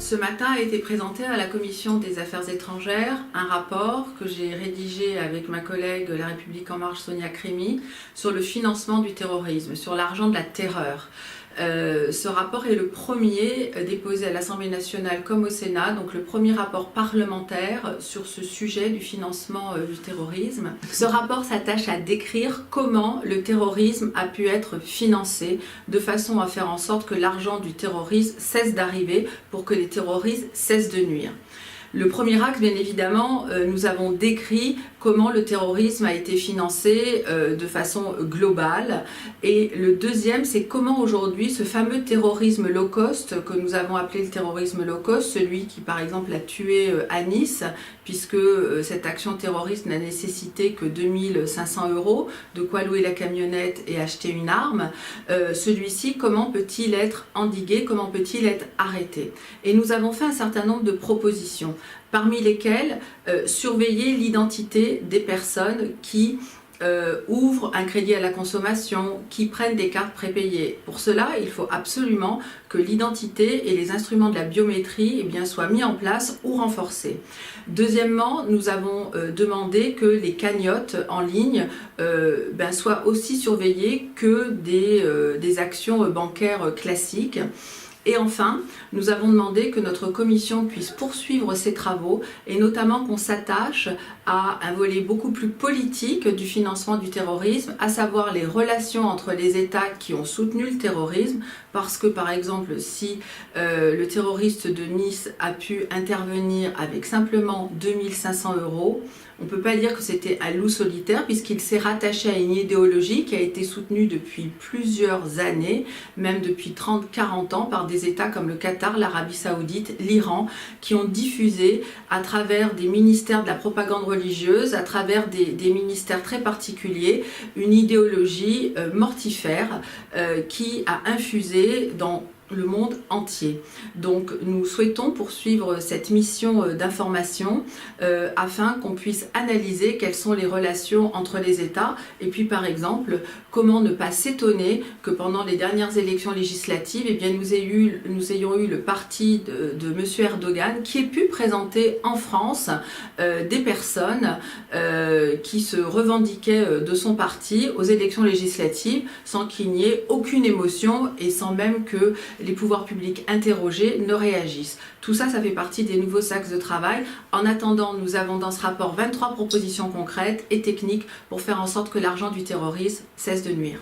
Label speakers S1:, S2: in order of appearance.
S1: Ce matin a été présenté à la Commission des Affaires étrangères un rapport que j'ai rédigé avec ma collègue La République En Marche Sonia Crémy sur le financement du terrorisme, sur l'argent de la terreur. Ce rapport est le premier déposé à l'Assemblée nationale comme au Sénat, donc le premier rapport parlementaire sur ce sujet du financement du terrorisme. Ce rapport s'attache à décrire comment le terrorisme a pu être financé de façon à faire en sorte que l'argent du terrorisme cesse d'arriver pour que les terroristes cessent de nuire. Le premier axe, bien évidemment, nous avons décrit comment le terrorisme a été financé de façon globale. Et le deuxième, c'est comment aujourd'hui ce fameux terrorisme low cost, que nous avons appelé le terrorisme low cost, celui qui par exemple a tué à Nice, puisque cette action terroriste n'a nécessité que 2500 €, de quoi louer la camionnette et acheter une arme, celui-ci, comment peut-il être endigué, comment peut-il être arrêté? Et nous avons fait un certain nombre de propositions, parmi lesquelles surveiller l'identité des personnes qui ouvrent un crédit à la consommation, qui prennent des cartes prépayées. Pour cela, il faut absolument que l'identité et les instruments de la biométrie soient mis en place ou renforcés. Deuxièmement, nous avons demandé que les cagnottes en ligne soient aussi surveillées que des actions bancaires classiques. Et enfin, nous avons demandé que notre commission puisse poursuivre ses travaux et notamment qu'on s'attache à un volet beaucoup plus politique du financement du terrorisme, à savoir les relations entre les États qui ont soutenu le terrorisme, parce que par exemple, si le terroriste de Nice a pu intervenir avec simplement 2500 €, on ne peut pas dire que c'était un loup solitaire puisqu'il s'est rattaché à une idéologie qui a été soutenue depuis plusieurs années, même depuis 30-40 ans, par des États comme le Qatar, l'Arabie Saoudite, l'Iran, qui ont diffusé à travers des ministères de la propagande religieuse, à travers des ministères très particuliers, une idéologie mortifère qui a infusé dans le monde entier. Donc nous souhaitons poursuivre cette mission d'information afin qu'on puisse analyser quelles sont les relations entre les États et puis par exemple comment ne pas s'étonner que pendant les dernières élections législatives nous ayons eu le parti de M. Erdogan qui ait pu présenter en France des personnes qui se revendiquaient de son parti aux élections législatives sans qu'il n'y ait aucune émotion et sans même que les pouvoirs publics interrogés ne réagissent. Tout ça, ça fait partie des nouveaux axes de travail. En attendant, nous avons dans ce rapport 23 propositions concrètes et techniques pour faire en sorte que l'argent du terrorisme cesse de nuire.